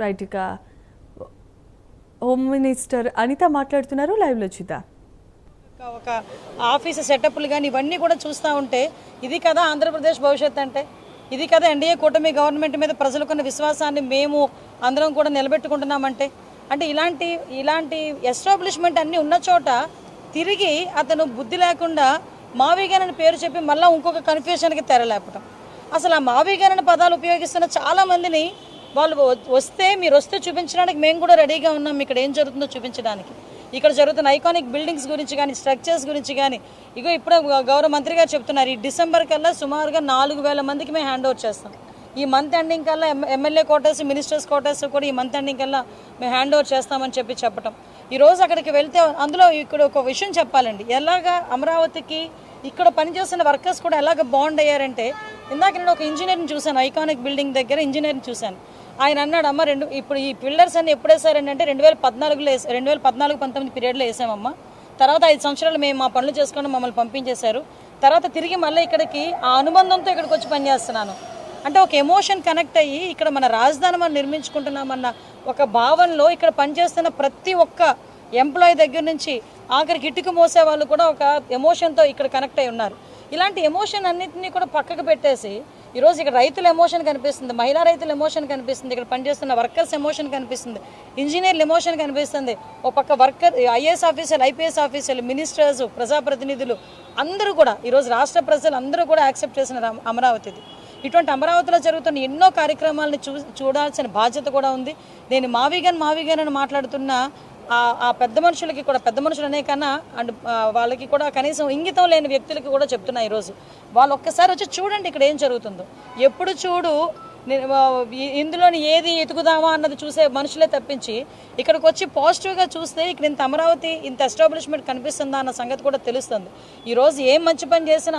Right. ఇక home minister Anitha మాట్లాడుతున్నారు, లైవ్లో చూద్దాం. ఒక ఆఫీసు సెటప్లు కానీ ఇవన్నీ కూడా చూస్తూ ఉంటే ఇది కదా ఆంధ్రప్రదేశ్ భవిష్యత్తు అంటే, ఇది కదా ఎన్డీఏ కూటమి గవర్నమెంట్ మీద ప్రజలకున్న విశ్వాసాన్ని మేము అందరం కూడా నిలబెట్టుకుంటున్నామంటే, అంటే ఇలాంటి ఎస్టాబ్లిష్మెంట్ అన్నీ ఉన్న చోట తిరిగి అతను బుద్ధి లేకుండా మావిగాన్ అని పేరు చెప్పి మళ్ళీ ఇంకొక కన్ఫ్యూషన్కి తెరలేపటం. అసలు ఆ మావిగాన్ అనే పదాలు ఉపయోగిస్తున్న చాలామందిని వాళ్ళు మీరు వస్తే చూపించడానికి మేము కూడా రెడీగా ఉన్నాం, ఇక్కడ ఏం జరుగుతుందో చూపించడానికి. ఇక్కడ జరుగుతున్న ఐకానిక్ బిల్డింగ్స్ గురించి కానీ స్ట్రక్చర్స్ గురించి కానీ ఇప్పుడు గౌరవ మంత్రి గారు చెప్తున్నారు, ఈ డిసెంబర్ కల్లా సుమారుగా 4,000 మందికి మేము హ్యాండ్ ఓవర్ చేస్తాం. ఈ మంత్ ఎండింగ్ కల్లా ఎమ్మెల్యే క్వార్టర్స్, మినిస్టర్స్ క్వార్టర్స్ కూడా ఈ మంత్ ఎండింగ్ కల్లా మేము హ్యాండ్ ఓవర్ చేస్తామని చెప్పటం. ఈరోజు అక్కడికి వెళ్తే అందులో ఇక్కడ ఒక విషయం చెప్పాలండి, ఎలాగా అమరావతికి ఇక్కడ పనిచేస్తున్న వర్కర్స్ కూడా ఎలాగ బాండ్ అయ్యారంటే, ఇందాక నేను ఒక ఇంజనీర్ని చూశాను, ఐకానిక్ బిల్డింగ్ దగ్గర ఇంజనీర్ని చూశాను. ఆయన అన్నాడు, అమ్మ ఇప్పుడు ఈ పిల్లర్స్ అన్ని ఎప్పుడు వేసారండి అంటే 2014-19 పీరియడ్లో వేసామమ్మ. తర్వాత 5 సంవత్సరాలు మేము మా పనులు చేసుకొని మమ్మల్ని పంపించేశారు. తర్వాత తిరిగి మళ్ళీ ఇక్కడికి ఆ అనుబంధంతో ఇక్కడికి వచ్చి పనిచేస్తున్నాను అంటే ఒక ఎమోషన్ కనెక్ట్ అయ్యి ఇక్కడ మన రాజధాని మనం నిర్మించుకుంటున్నామన్న ఒక భావనలో ఇక్కడ పనిచేస్తున్న ప్రతి ఒక్క ఎంప్లాయీ దగ్గర నుంచి ఆఖరికి ఇటుకు మోసే వాళ్ళు కూడా ఒక ఎమోషన్తో ఇక్కడ కనెక్ట్ అయి ఉన్నారు. ఇలాంటి ఎమోషన్ అన్నింటినీ కూడా పక్కకు పెట్టేసి ఈరోజు ఇక్కడ రైతుల ఎమోషన్ కనిపిస్తుంది, మహిళా రైతుల ఎమోషన్ కనిపిస్తుంది, ఇక్కడ పనిచేస్తున్న వర్కర్స్ ఎమోషన్ కనిపిస్తుంది, ఇంజనీర్ల ఎమోషన్ కనిపిస్తుంది, ఒక పక్క వర్కర్ ఐఏఎస్ ఆఫీసర్లు, ఐపీఎస్ ఆఫీసర్లు, మినిస్టర్స్, ప్రజాప్రతినిధులు అందరూ కూడా ఈరోజు రాష్ట్ర ప్రజలు అందరూ కూడా యాక్సెప్ట్ చేసిన అమరావతిది. ఇటువంటి అమరావతిలో జరుగుతున్న ఎన్నో కార్యక్రమాలను చూడాల్సిన బాధ్యత కూడా ఉంది. నేను మావిగాన్ అని మాట్లాడుతున్న ఆ పెద్ద మనుషులకి కూడా, పెద్ద మనుషులు అనే కన్నా అండ్ వాళ్ళకి కూడా కనీసం ఇంగితం లేని వ్యక్తులకి కూడా చెప్తున్నా, ఈరోజు వాళ్ళు ఒక్కసారి వచ్చి చూడండి ఇక్కడ ఏం జరుగుతుందో. ఎప్పుడు చూడు ఇందులోని ఏది ఎతుకుదామా అన్నది చూసే మనుషులే తప్పించి ఇక్కడికి వచ్చి పాజిటివ్గా చూస్తే ఇక్కడ ఇంత అమరావతి ఇంత ఎస్టాబ్లిష్మెంట్ కనిపిస్తుందా అన్న సంగతి కూడా తెలుస్తుంది. ఈరోజు ఏం మంచి పని చేసినా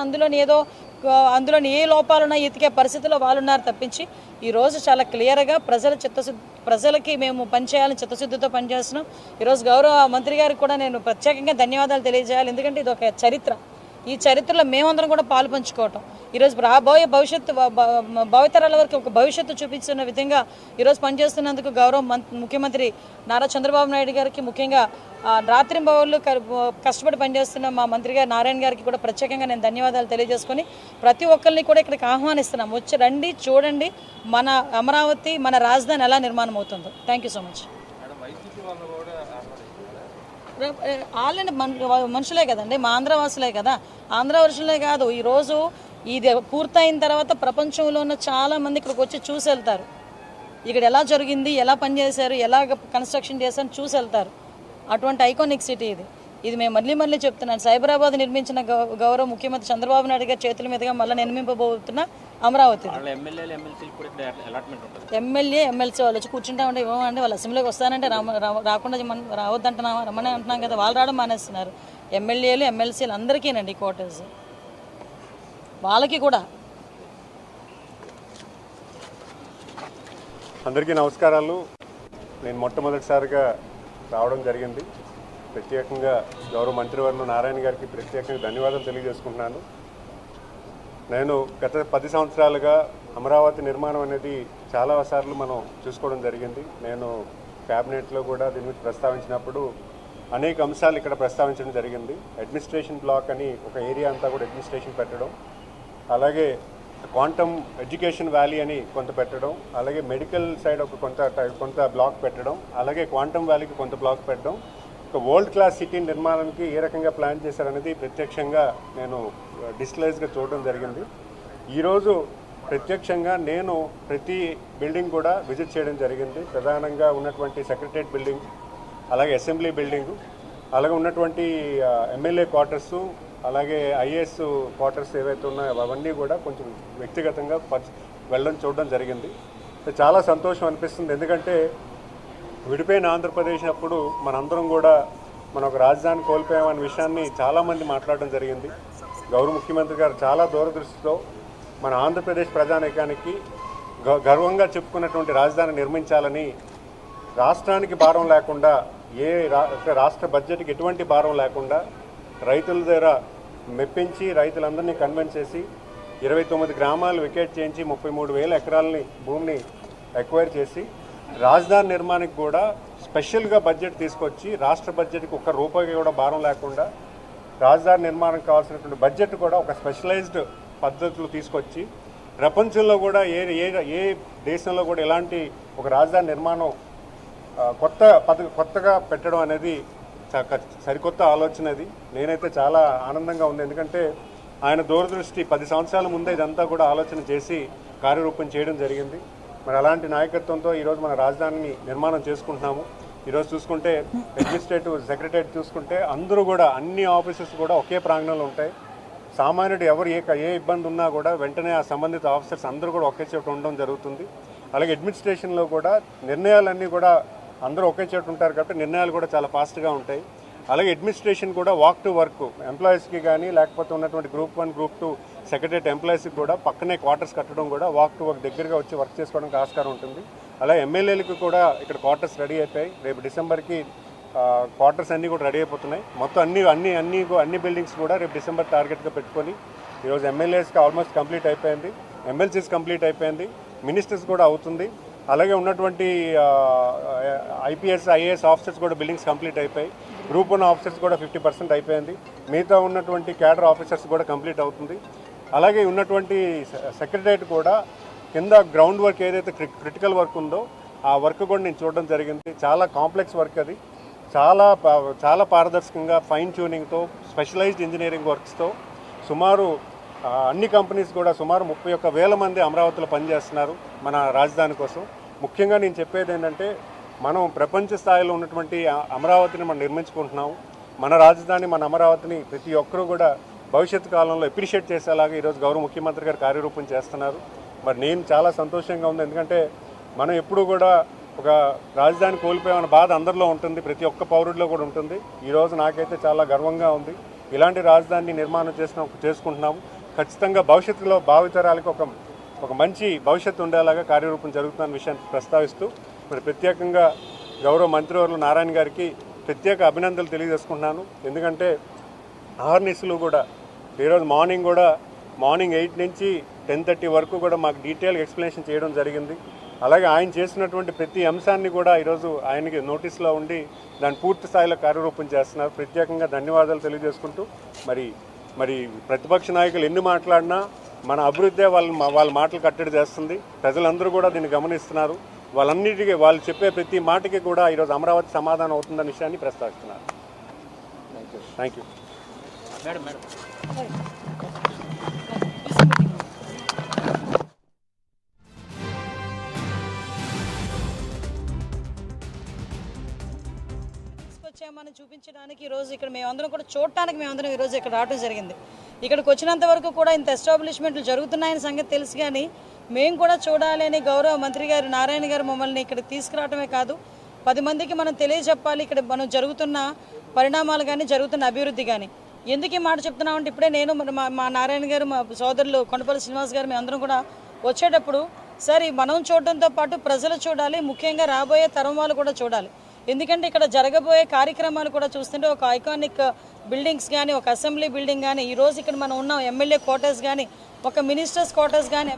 అందులోని ఏ లోపాలున్నా ఎతికే పరిస్థితిలో వాళ్ళు ఉన్నారు తప్పించి ఈరోజు చాలా క్లియర్గా ప్రజలకి మేము పనిచేయాలని చిత్తశుద్ధితో పనిచేస్తున్నాం. ఈరోజు గౌరవ మంత్రి గారికి కూడా నేను ప్రత్యేకంగా ధన్యవాదాలు తెలియజేయాలి. ఎందుకంటే ఇది ఒక చరిత్ర, ఈ చరిత్రలో మేమందరం కూడా పాలు పంచుకోవటం, ఈరోజు రాబోయే భావితరాల వరకు ఒక భవిష్యత్తు చూపించిన విధంగా ఈరోజు పనిచేస్తున్నందుకు గౌరవ ముఖ్యమంత్రి నారా చంద్రబాబు నాయుడు గారికి, ముఖ్యంగా రాత్రింబవళ్ళు కష్టపడి పనిచేస్తున్న మా మంత్రి గారు నారాయణ గారికి కూడా ప్రత్యేకంగా నేను ధన్యవాదాలు తెలియజేసుకొని ప్రతి ఒక్కరిని కూడా ఇక్కడికి ఆహ్వానిస్తున్నాం. వచ్చి రండి, చూడండి మన అమరావతి, మన రాజధాని ఎలా నిర్మాణం అవుతుందో. Thank you so much. వాళ్ళని మనుషులే కదండి, మా ఆంధ్రవాసులే కదా. ఆంధ్రవాసులే కాదు, ఈరోజు ఇది పూర్తయిన తర్వాత ప్రపంచంలో ఉన్న చాలామంది ఇక్కడికి వచ్చి చూసి వెళ్తారు. ఇక్కడ ఎలా జరిగింది, ఎలా పనిచేశారు, ఎలా కన్స్ట్రక్షన్ చేశారు చూసి వెళ్తారు. అటువంటి ఐకానిక్ సిటీ ఇది మేము మళ్ళీ చెప్తున్నాను. సైబరాబాద్ నిర్మించిన గౌరవ ముఖ్యమంత్రి చంద్రబాబు నాయుడు గారి చేతుల మీదుగా మళ్ళీ నిర్మింపబోతున్న అమరావతి. ఎమ్మెల్యే ఎమ్మెల్సీ వాళ్ళు వచ్చి కూర్చుంటామంటే ఇవ్వమండి, వాళ్ళు అసెంబ్లీకి వస్తానంటే రాకుండా రావద్దంటున్నా రమ్మని అంటున్నాం కదా, వాళ్ళు రావడం మానేస్తున్నారు. ఎమ్మెల్యేలు ఎమ్మెల్సీలు అందరికీనండి క్వార్టర్స్, వాళ్ళకి కూడా. అందరికీ నమస్కారాలు. నేను మొట్టమొదటిసారిగా రావడం జరిగింది. ప్రత్యేకంగా గౌరవ మంత్రివర్యులు నారాయణ గారికి ప్రత్యేకంగా ధన్యవాదాలు తెలియజేసుకుంటున్నాను. నేను గత 10 సంవత్సరాలుగా అమరావతి నిర్మాణం అనేది చాలాసార్లు మనం చూసుకోవడం జరిగింది. నేను క్యాబినెట్లో కూడా దీని గురించి ప్రస్తావించినప్పుడు అనేక అంశాలు ఇక్కడ ప్రస్తావించడం జరిగింది. అడ్మినిస్ట్రేషన్ బ్లాక్ అని ఒక ఏరియా అంతా కూడా అడ్మినిస్ట్రేషన్ పెట్టడం, అలాగే క్వాంటమ్ ఎడ్యుకేషన్ వ్యాలీ అని కొంత పెట్టడం, అలాగే మెడికల్ సైడ్ ఒక కొంత బ్లాక్ పెట్టడం, అలాగే క్వాంటమ్ వ్యాలీకి కొంత బ్లాక్ పెట్టడం, ఒక వరల్డ్ క్లాస్ సిటీ నిర్మాణానికి ఏ రకంగా ప్లాన్ చేశారనేది ప్రత్యక్షంగా నేను డిస్క్లోజ్గా చూడడం జరిగింది. ఈరోజు ప్రత్యక్షంగా నేను ప్రతి బిల్డింగ్ కూడా విజిట్ చేయడం జరిగింది. ప్రధానంగా ఉన్నటువంటి సెక్రటరియట్ బిల్డింగ్, అలాగే అసెంబ్లీ బిల్డింగు, అలాగే ఉన్నటువంటి ఎమ్మెల్యే క్వార్టర్సు, అలాగే ఐఏఎస్ క్వార్టర్స్ ఏవైతే ఉన్నాయో అవన్నీ కూడా కొంచెం వ్యక్తిగతంగా వెళ్ళడం చూడడం జరిగింది. చాలా సంతోషం అనిపిస్తుంది. ఎందుకంటే విడిపోయిన ఆంధ్రప్రదేశ్ అప్పుడు మనందరం కూడా మన ఒక రాజధాని కోల్పోయామనే విషయాన్ని చాలామంది మాట్లాడడం జరిగింది. గౌరవ ముఖ్యమంత్రి గారు చాలా దూరదృష్టితో మన ఆంధ్రప్రదేశ్ ప్రజానీకానికి గర్వంగా చెప్పుకున్నటువంటి రాజధాని నిర్మించాలని, రాష్ట్రానికి భారం లేకుండా, రాష్ట్ర బడ్జెట్కి ఎటువంటి భారం లేకుండా రైతుల దగ్గర మెప్పించి రైతులందరినీ కన్విన్స్ చేసి 29 గ్రామాలు వికెట్ చేయించి 33,000 ఎకరాలని భూమిని ఎక్వైర్ చేసి రాజధాని నిర్మాణానికి కూడా స్పెషల్గా బడ్జెట్ తీసుకొచ్చి రాష్ట్ర బడ్జెట్కి ఒక్క రూపాయి కూడా భారం లేకుండా రాజధాని నిర్మాణం కావాల్సినటువంటి బడ్జెట్ కూడా ఒక స్పెషలైజ్డ్ పద్ధతులు తీసుకొచ్చి ప్రపంచంలో కూడా ఏ దేశంలో కూడా ఇలాంటి ఒక రాజధాని నిర్మాణం కొత్తగా పెట్టడం అనేది సరికొత్త ఆలోచన. అది నేనైతే చాలా ఆనందంగా ఉంది. ఎందుకంటే ఆయన దూరదృష్టి 10 సంవత్సరాల ముందే ఇదంతా కూడా ఆలోచన చేసి కార్యరూపం చేయడం జరిగింది. మరి అలాంటి నాయకత్వంతో ఈరోజు మన రాజధానిని నిర్మాణం చేసుకుంటున్నాము. ఈరోజు చూసుకుంటే అడ్మినిస్ట్రేటివ్ సెక్రటరీ చూసుకుంటే అందరూ కూడా అన్ని ఆఫీసెస్ కూడా ఒకే ప్రాంగణంలో ఉంటాయి. సామాన్యుడు ఎవరు ఏ ఇబ్బంది ఉన్నా కూడా వెంటనే ఆ సంబంధిత ఆఫీసర్స్ అందరూ కూడా ఒకే చోట ఉండడం జరుగుతుంది. అలాగే అడ్మినిస్ట్రేషన్లో కూడా నిర్ణయాలన్నీ కూడా అందరూ ఒకే చోట ఉంటారు కాబట్టి నిర్ణయాలు కూడా చాలా ఫాస్ట్గా ఉంటాయి. అలాగే అడ్మినిస్ట్రేషన్ కూడా వాక్ టు వర్క్ ఎంప్లాయీస్కి కానీ లేకపోతే ఉన్నటువంటి గ్రూప్ 1 గ్రూప్ 2 సెక్రటరీ ఎంప్లాయీస్కి కూడా పక్కనే క్వార్టర్స్ కట్టడం కూడా వాక్ టు వర్క్ దగ్గరగా వచ్చి వర్క్ చేసుకోవడానికి ఆస్కారం ఉంటుంది. అలాగే ఎమ్మెల్యేలకు కూడా ఇక్కడ క్వార్టర్స్ రెడీ అయిపోయాయి. రేపు డిసెంబర్కి క్వార్టర్స్ అన్నీ కూడా రెడీ అయిపోతున్నాయి. మొత్తం అన్ని బిల్డింగ్స్ కూడా రేపు డిసెంబర్ టార్గెట్గా పెట్టుకొని ఈరోజు ఎమ్మెల్యేస్కి ఆల్మోస్ట్ కంప్లీట్ అయిపోయింది, ఎమ్మెల్సీస్ కంప్లీట్ అయిపోయింది, మినిస్టర్స్ కూడా అవుతుంది. అలాగే ఉన్నటువంటి ఐపీఎస్ ఐఏఎస్ ఆఫీసర్స్ కూడా బిల్డింగ్స్ కంప్లీట్ అయిపోయాయి. గ్రూప్ 1 ఆఫీసర్స్ కూడా 50% అయిపోయింది. మిగతా ఉన్నటువంటి క్యాడర్ ఆఫీసర్స్ కూడా కంప్లీట్ అవుతుంది. అలాగే ఉన్నటువంటి సెక్రటరియట్ కూడా కింద గ్రౌండ్ వర్క్ ఏదైతే క్రిటికల్ వర్క్ ఉందో ఆ వర్క్ కూడా నేను చూడడం జరిగింది. చాలా కాంప్లెక్స్ వర్క్ అది. చాలా పారదర్శకంగా ఫైన్ ట్యూనింగ్తో స్పెషలైజ్డ్ ఇంజనీరింగ్ వర్క్స్తో సుమారు అన్ని కంపెనీస్ కూడా సుమారు 31,000 మంది అమరావతిలో పనిచేస్తున్నారు మన రాజధాని కోసం. ముఖ్యంగా నేను చెప్పేది ఏంటంటే మనం ప్రపంచ స్థాయిలో ఉన్నటువంటి అమరావతిని మనం నిర్మించుకుంటున్నాము. మన రాజధాని మన అమరావతిని ప్రతి ఒక్కరూ కూడా భవిష్యత్తు కాలంలో అప్రిషియేట్ చేసేలాగా ఈరోజు గౌరవ ముఖ్యమంత్రి గారు కార్యరూపం చేస్తున్నారు. మరి నేను చాలా సంతోషంగా ఉంది. ఎందుకంటే మనం ఎప్పుడూ కూడా ఒక రాజధాని కోల్పోయామన్న బాధ అందరిలో ఉంటుంది, ప్రతి ఒక్క పౌరుడిలో కూడా ఉంటుంది. ఈరోజు నాకైతే చాలా గర్వంగా ఉంది. ఇలాంటి రాజధానిని నిర్మాణం చేసుకుంటున్నాము. ఖచ్చితంగా భవిష్యత్తులో భావితరాలకు ఒక మంచి భవిష్యత్తు ఉండేలాగా కార్యరూపం జరుగుతున్న విషయాన్ని ప్రస్తావిస్తూ మరి ప్రత్యేకంగా గౌరవ మంత్రివర్యులు నారాయణ గారికి ప్రత్యేక అభినందనలు తెలియజేసుకుంటున్నాను. ఎందుకంటే ఆర్నిస్లు కూడా ఈరోజు మార్నింగ్ 8 నుంచి 10:30 వరకు కూడా మాకు డీటెయిల్ ఎక్స్ప్లెనేషన్ చేయడం జరిగింది. అలాగే ఆయన చేసినటువంటి ప్రతి అంశాన్ని కూడా ఈరోజు ఆయనకి నోటీస్లో ఉండి దాన్ని పూర్తి స్థాయిలో కార్యరూపం చేస్తున్నారు. ప్రత్యేకంగా ధన్యవాదాలు తెలియజేసుకుంటూ మరి ప్రతిపక్ష నాయకులు ఎన్ని మాట్లాడినా మన అభివృద్ధి వాళ్ళ మాటలు కట్టడి చేస్తుంది. ప్రజలందరూ కూడా దీన్ని గమనిస్తున్నారు. వాళ్ళు చెప్పే ప్రతి మాటకి కూడా ఈరోజు అమరావతి సమాధానం అవుతుందన్న విషయాన్ని ప్రస్తావిస్తున్నారు. Thank you. వచ్చామని చూపించడానికి ఈరోజు ఇక్కడ మేమందరం కూడా చూడటానికి మేమందరం ఈరోజు ఇక్కడ రావడం జరిగింది. ఇక్కడికి వచ్చినంత వరకు కూడా ఇంత ఎస్టాబ్లిష్మెంట్లు జరుగుతున్నాయని సంగతి తెలుసు, కానీ మేము కూడా చూడాలి అని గౌరవ మంత్రి గారు నారాయణ గారు మమ్మల్ని ఇక్కడ తీసుకురావడమే కాదు 10 మందికి మనం తెలియజెప్పాలి ఇక్కడ మనం జరుగుతున్న పరిణామాలు కానీ జరుగుతున్న అభివృద్ధి కానీ. ఎందుకు ఈ మాట చెప్తున్నామంటే ఇప్పుడే నేను మా నారాయణ గారు మా సోదరులు కొండపల్లి శ్రీనివాస్ గారు మేము అందరం కూడా వచ్చేటప్పుడు సరే మనం చూడడంతో పాటు ప్రజలు చూడాలి, ముఖ్యంగా రాబోయే తరం వాళ్ళు కూడా చూడాలి. ఎందుకంటే ఇక్కడ జరగబోయే కార్యక్రమాలు కూడా చూస్తుంటే ఒక ఐకానిక్ బిల్డింగ్స్ కానీ ఒక అసెంబ్లీ బిల్డింగ్ కానీ ఈరోజు ఇక్కడ మనం ఉన్నాం ఎమ్మెల్యే క్వార్టర్స్ కానీ ఒక మినిస్టర్స్ క్వార్టర్స్ కానీ